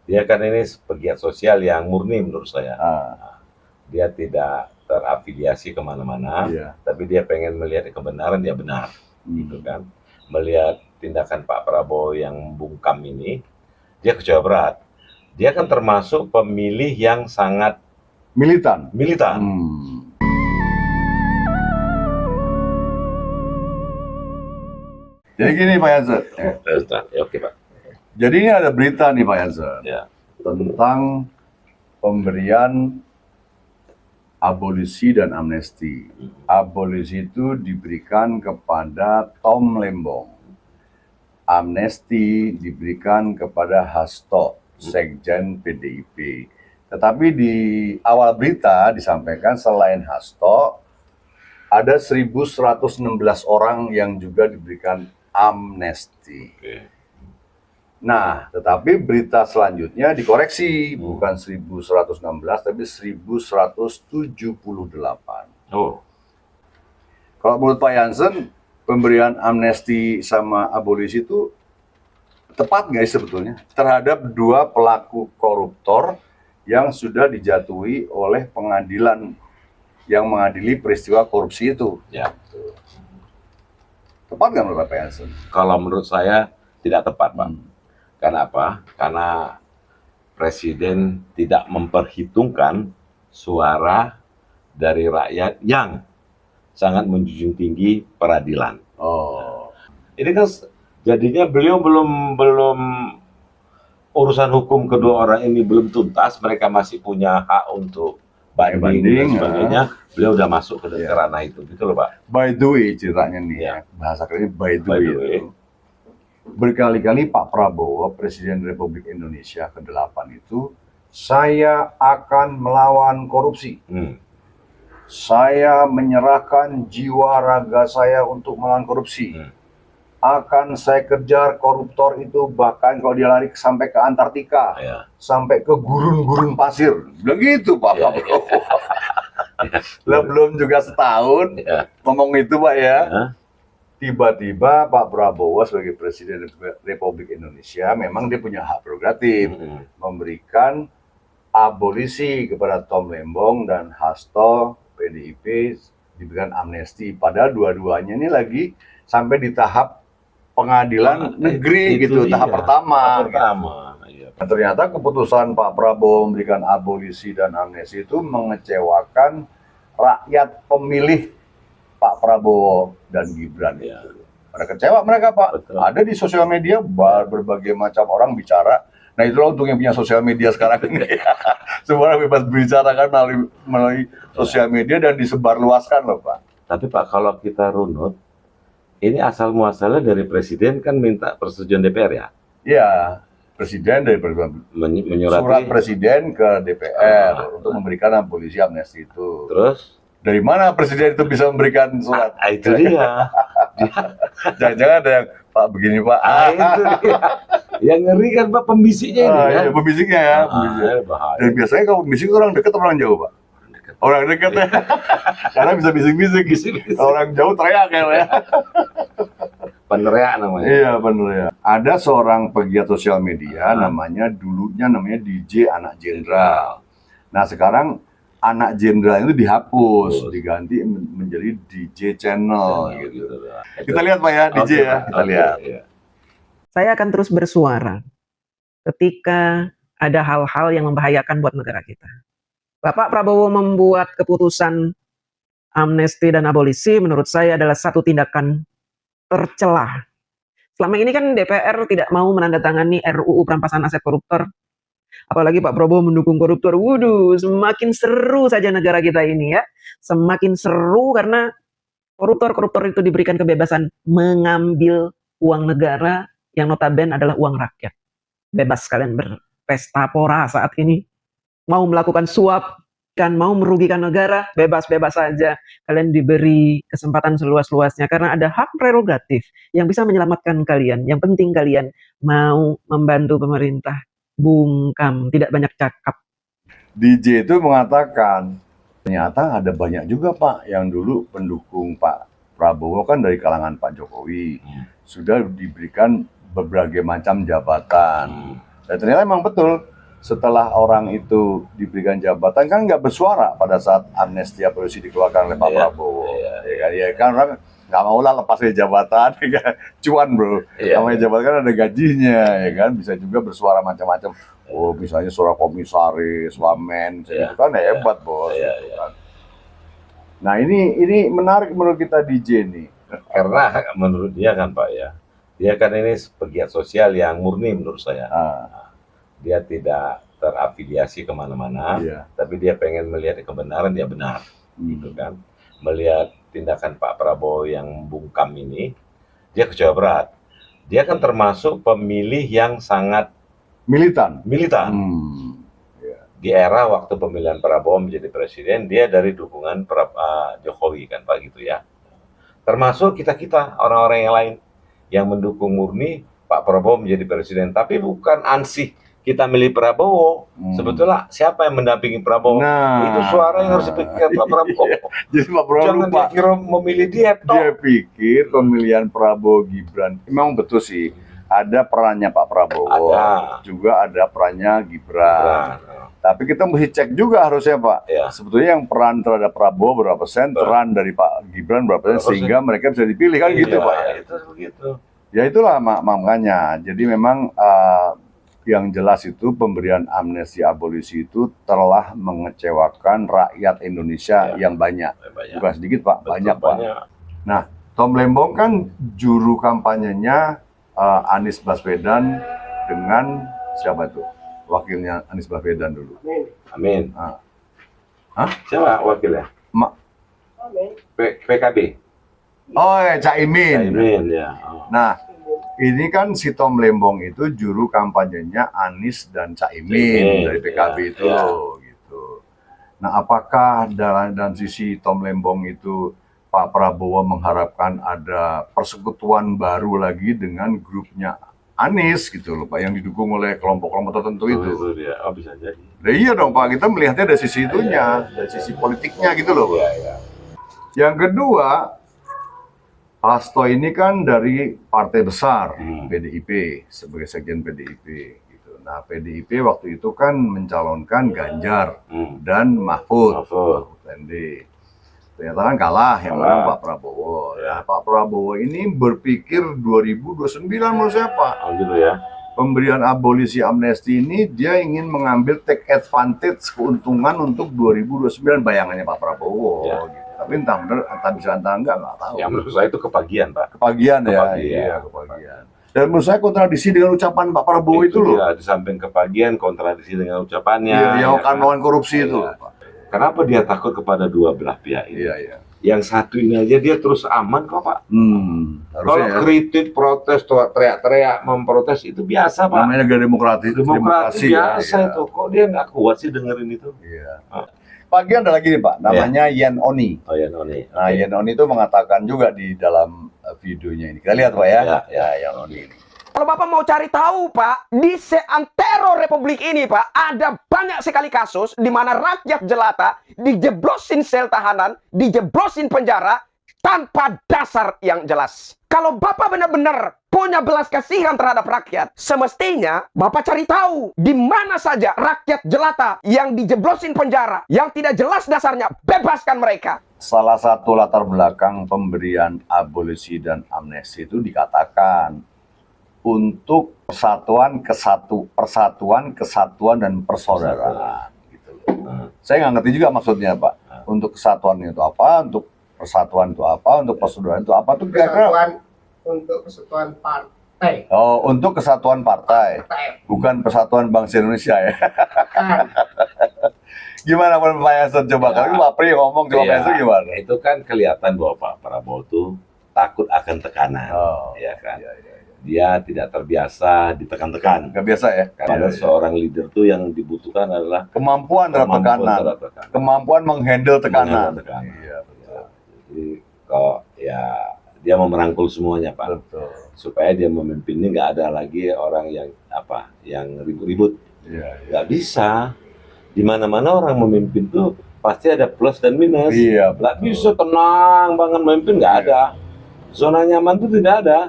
Dia kan ini pegiat sosial yang murni menurut saya. Ah, Dia tidak terafiliasi kemana-mana, iya. tapi dia pengen melihat kebenaran, dia benar, gitu Hmm. kan. Melihat tindakan Pak Prabowo yang bungkam ini, dia kecewa berat. Dia kan termasuk pemilih yang sangat Militan. militan. Hmm. Jadi gini Pak Yansen. Oke Pak. Jadi ini ada berita nih Pak Yansen Ya. tentang pemberian abolisi dan amnesti. Abolisi itu diberikan kepada Tom Lembong. Amnesti diberikan kepada Hasto, Sekjen PDIP. Tetapi di awal berita disampaikan selain Hasto, ada 1.116 orang yang juga diberikan amnesti. Oke. Nah, tetapi berita selanjutnya dikoreksi, bukan 1.116, tapi 1.178. Oh, Kalau menurut Pak Jansen, pemberian amnesti sama abolisi itu tepat nggak sih sebetulnya terhadap dua pelaku koruptor yang sudah dijatuhi oleh pengadilan yang mengadili peristiwa korupsi itu? ya. Tepat nggak menurut Pak Jansen? Kalau menurut saya tidak tepat, Pak. Karena apa? Karena Presiden tidak memperhitungkan suara dari rakyat yang sangat menjunjung tinggi peradilan. Oh, Ini kan jadinya beliau belum urusan hukum kedua orang ini belum tuntas, mereka masih punya hak untuk banding dan sebagainya. Beliau udah masuk ke ranah itu, gitu loh Pak. By the way, ceritanya nih ya, bahasa kerennya by the way itu. Berkali-kali Pak Prabowo, Presiden Republik Indonesia ke-8 itu, saya akan melawan korupsi. Saya menyerahkan jiwa raga saya untuk melawan korupsi. Akan saya kejar koruptor itu, bahkan kalau dia lari sampai ke Antartika, sampai ke gurun-gurun pasir. Begitu Pak Prabowo. Lah belum juga setahun ngomong itu Pak ya. Tiba-tiba Pak Prabowo sebagai Presiden Republik Indonesia memang dia punya hak prerogatif memberikan abolisi kepada Tom Lembong dan Hasto PDIP, diberikan amnesti. Padahal dua-duanya ini lagi sampai di tahap pengadilan negeri gitu, tahap pertama. Nah, ternyata keputusan Pak Prabowo memberikan abolisi dan amnesti itu mengecewakan rakyat pemilih Pak Prabowo dan Gibran itu. Pada kecewa mereka Pak. Betul. Ada di sosial media berbagai macam orang bicara. Nah itulah untuk yang punya sosial media sekarang ini. Semua orang bebas berbicara kan melalui sosial media dan disebarluaskan loh Pak. Tapi Pak, kalau kita runut, ini asal muasalnya dari Presiden kan minta persetujuan DPR ya? Iya, Presiden dari menyurati surat Presiden ke DPR untuk memberikan abolisi amnesti itu. Terus? Dari mana Presiden itu bisa memberikan surat? Itu dia. Jangan-jangan ada yang, Pak begini Pak. Itu dia. Yang ngeri kan Pak pembisiknya ini kan? Ya, pembisiknya ya. Dan biasanya kalau pembisik orang dekat atau orang jauh Pak? Orang dekat ya. Karena bisa bisik-bisik. Orang jauh teriak ya. Peneriak namanya. Iya, peneriak. Ada seorang pegiat sosial media dulunya namanya DJ Anak Jenderal. Nah, sekarang Anak Jenderal itu dihapus, diganti menjadi DJ Channel gitu. Kita lihat Pak ya, DJ ya. Kita lihat. Saya akan terus bersuara ketika ada hal-hal yang membahayakan buat negara kita. Bapak Prabowo membuat keputusan amnesti dan abolisi menurut saya adalah satu tindakan tercelah. Selama ini kan DPR tidak mau menandatangani RUU perampasan aset koruptor. Apalagi Pak Prabowo mendukung koruptor. Waduh, semakin seru saja negara kita ini ya. Semakin seru karena koruptor-koruptor itu diberikan kebebasan mengambil uang negara yang notabene adalah uang rakyat. Bebas kalian berpesta pora saat ini. Mau melakukan suap, kan mau merugikan negara, bebas-bebas saja. Kalian diberi kesempatan seluas-luasnya karena ada hak prerogatif yang bisa menyelamatkan kalian. Yang penting kalian mau membantu pemerintah. Bungkam, tidak banyak cakap. DJ itu mengatakan, ternyata ada banyak juga Pak yang dulu pendukung Pak Prabowo kan dari kalangan Pak Jokowi. Sudah diberikan berbagai macam jabatan. Dan ternyata memang betul, setelah orang itu diberikan jabatan kan nggak bersuara pada saat amnesti abolisi dikeluarkan oleh Pak Prabowo. Ya kan orang nggak mau lah lepas dari jabatan, cuan bro. Namanya jabatan kan ada gajinya, ya kan. Bisa juga bersuara macam-macam. Oh, misalnya suara komisaris, wamen, itu kan hebat bos. Gitu kan. Nah ini menarik menurut kita DJ nih. Karena menurut dia kan Pak ya, dia kan ini pegiat sosial yang murni menurut saya. Dia tidak terafiliasi kemana-mana, tapi dia pengen melihat kebenaran, dia benar, gitu kan. Melihat tindakan Pak Prabowo yang bungkam ini, dia kecewa berat. Dia kan termasuk pemilih yang sangat militan. Di era waktu pemilihan Prabowo menjadi presiden, dia dari dukungan Jokowi kan Pak gitu ya. Termasuk kita orang-orang yang lain yang mendukung murni Pak Prabowo menjadi presiden, tapi bukan ansih kita milih Prabowo. Sebetulnya siapa yang mendampingi Prabowo? Itu suara yang harus dipikirkan Pak Prabowo. Jadi Pak Prabowo jangan dia kira memilih dia. Dia pikir pemilihan Prabowo Gibran memang betul sih. Ada perannya Pak Prabowo, juga ada perannya Gibran. Tapi kita mesti cek juga harusnya Pak. Sebetulnya yang peran terhadap Prabowo berapa persen, peran dari Pak Gibran berapa persen, sehingga mereka bisa dipilih kan gitu Pak. Itu begitu. Ya itulah makanya. Jadi memang yang jelas itu pemberian amnesti abolisi itu telah mengecewakan rakyat Indonesia yang banyak. Bukan sedikit Pak, banyak Pak. Nah, Tom Lembong kan juru kampanyenya Anies Baswedan dengan siapa itu? Wakilnya Anies Baswedan dulu. Amin. Siapa wakilnya? PKB. Oh ya, Caimin. Ya. Nah, ini kan si Tom Lembong itu juru kampanyenya Anies dan Caimin dari PKB itu, gitu. Nah, apakah dalam sisi Tom Lembong itu Pak Prabowo mengharapkan ada persekutuan baru lagi dengan grupnya Anies gitu loh Pak, yang didukung oleh kelompok-kelompok tertentu itu? Oh, bisa jadi. Nah, iya dong Pak, kita melihatnya dari sisi itunya, dari sisi politiknya gitu loh. Yang kedua, Hasto ini kan dari partai besar, PDIP, sebagai sekjen PDIP. Gitu. Nah, PDIP waktu itu kan mencalonkan Ganjar dan Mahfud MD. Ternyata kan kalah, yang menang Pak Prabowo. Nah, Pak Prabowo ini berpikir 2029 menurut saya Pak. Gitu ya. Pemberian abolisi amnesti ini dia ingin mengambil take advantage keuntungan untuk 2029 bayangannya Pak Prabowo. Gitu. Tapi entah benar, entah bisa entah enggak, nggak tahu. Yang menurut saya itu kepagian, Pak. Kepagian. Iya, kepagian. Dan menurut saya kontradiksi dengan ucapan Pak Prabowo itu loh. Di samping kepagian, kontradiksi dengan ucapannya. Yang akan melawan korupsi itu. Kenapa dia takut kepada dua belah pihak ini? Yang satu ini aja dia terus aman kok, Pak. Kalau kritik, protes, teriak-teriak, memprotes itu biasa, Pak. Namanya negara demokrasi biasa itu. Kok dia nggak kuat sih dengerin itu? Pagi ada lagi nih Pak, namanya Yen Oni. Oh, Yen Oni. Nah, Yen Oni itu mengatakan juga di dalam videonya ini. Kita lihat Pak ya. Yen Oni ini. Kalau Bapak mau cari tahu Pak, di seantero Republik ini Pak, ada banyak sekali kasus di mana rakyat jelata dijeblosin sel tahanan, dijeblosin penjara tanpa dasar yang jelas. Kalau Bapak benar-benar punya belas kasihan terhadap rakyat, semestinya Bapak cari tahu di mana saja rakyat jelata yang dijeblosin penjara, yang tidak jelas dasarnya, bebaskan mereka. Salah satu latar belakang pemberian abolisi dan amnesti itu dikatakan untuk persatuan, kesatuan dan persaudaraan. Gitu. Saya nggak ngerti juga maksudnya Pak. Untuk kesatuan itu apa? Untuk persatuan itu apa? Untuk persaudaraan itu apa? Tuh kira-kira untuk kesatuan partai. Oh, untuk kesatuan partai. Bukan persatuan bangsa Indonesia ya. Gimana Pak Yasser coba? Kalau Pak Pri ngomong coba Pak Yasser gimana? Itu kan kelihatan bahwa Pak Prabowo tuh takut akan tekanan, ya kan? Dia tidak terbiasa ditekan-tekan. Nggak biasa ya? Karena seorang leader tuh yang dibutuhkan adalah kemampuan terhadap tekanan, kemampuan menghandle tekanan. Iya, betul. Jadi kok ya dia mau merangkul semuanya Pak. Betul. Supaya dia memimpin ini nggak ada lagi orang yang yang ribut-ribut. Nggak bisa. Di mana-mana orang memimpin tuh pasti ada plus dan minus. Nggak bisa tenang banget memimpin, nggak ada. Zona nyaman tuh tidak ada.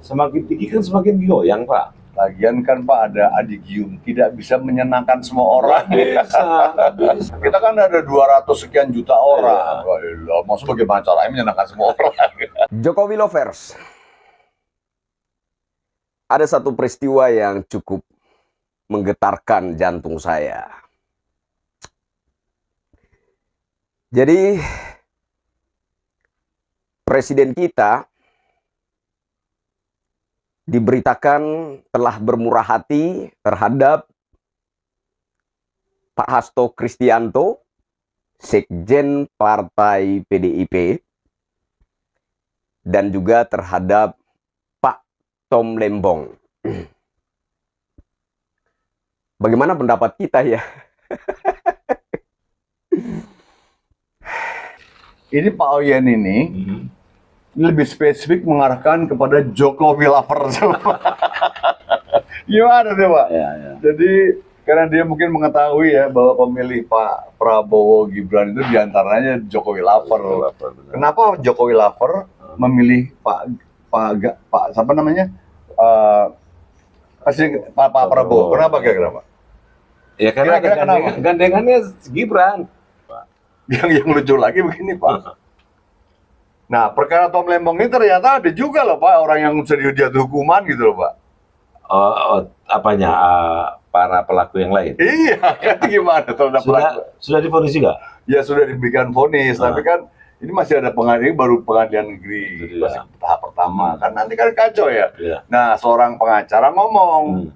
Semakin tinggi kan semakin goyang Pak. Lagian kan Pak ada adigium, tidak bisa menyenangkan semua orang. Bisa. Kita kan ada 200 sekian juta orang. Wah, maksud bagaimana caranya menyenangkan semua orang? Jokowi lovers. Ada satu peristiwa yang cukup menggetarkan jantung saya. Jadi presiden kita diberitakan telah bermurah hati terhadap Pak Hasto Kristianto, Sekjen Partai PDIP, dan juga terhadap Pak Tom Lembong. Bagaimana pendapat kita ya? Ini Pak Oyen ini lebih spesifik mengarahkan kepada Jokowi lover. Gimana tuh Pak? Ya. Jadi karena dia mungkin mengetahui ya bahwa pemilih Pak Prabowo Gibran itu diantaranya Jokowi lover. Kenapa Jokowi lover memilih Pak siapa namanya? Pak Prabowo. Kenapa kira-kira Pak? Ya karena Kira-kira kenapa? gandengannya Gibran. Yang lucu lagi begini Pak. Nah, perkara Tom Lembong ini ternyata ada juga loh Pak, orang yang sudah dijatuh hukuman gitu loh Pak. Apanya? Para pelaku yang lain? Iya, kan gimana terhadap pelaku? Sudah divonis juga? Ya sudah diberikan vonis, tapi kan ini masih ada pengadilan, baru pengadilan negeri, masih tahap pertama. Kan nanti kan kacau ya. Nah, seorang pengacara ngomong,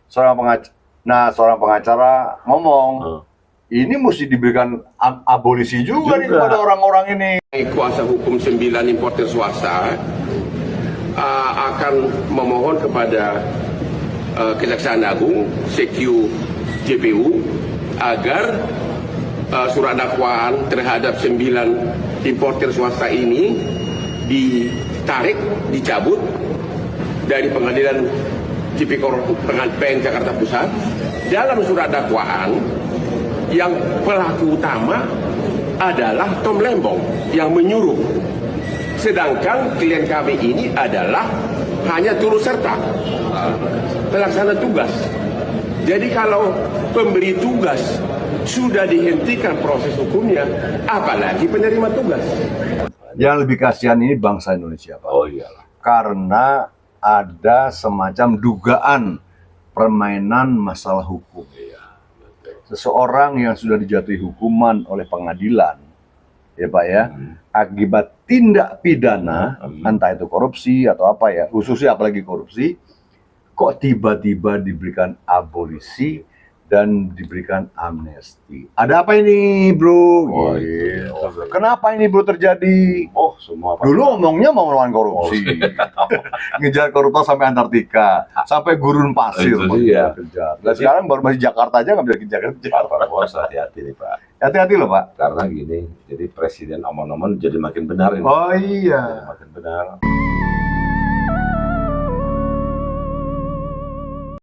seorang pengacara ngomong, ini mesti diberikan abolisi juga nih kepada orang-orang ini. Kuasa hukum 9 importer swasta akan memohon kepada Kejaksaan Agung, CQ JPU, agar surat dakwaan terhadap 9 importer swasta ini ditarik, dicabut dari pengadilan Tipikor PN Jakarta Pusat. Dalam surat dakwaan, yang pelaku utama adalah Tom Lembong yang menyuruh, sedangkan klien kami ini adalah hanya turut serta pelaksana tugas. Jadi kalau pemberi tugas sudah dihentikan proses hukumnya, apalagi penerima tugas. Yang lebih kasihan ini bangsa Indonesia Pak. Oh iyalah. Karena ada semacam dugaan permainan masalah hukum. Seseorang yang sudah dijatuhi hukuman oleh pengadilan, ya Pak ya, akibat tindak pidana, entah itu korupsi atau apa ya, khususnya apalagi korupsi, kok tiba-tiba diberikan abolisi dan diberikan amnesti. Ada apa ini, Bro? Oh, Gitu. Kenapa ini, Bro, terjadi? Oh, semua Dulu ngomongnya mau melawan korupsi. Ngejar koruptor sampai Antartika, sampai gurun pasir. Itu dia. Kejar. Dan sekarang baru masih Jakarta aja nggak bisa kejar-kejar. Pak Bos, hati-hati nih Pak. Hati-hati loh Pak. Karena gini, jadi presiden omong-omong jadi makin benar ini. Oh iya. Makin benar.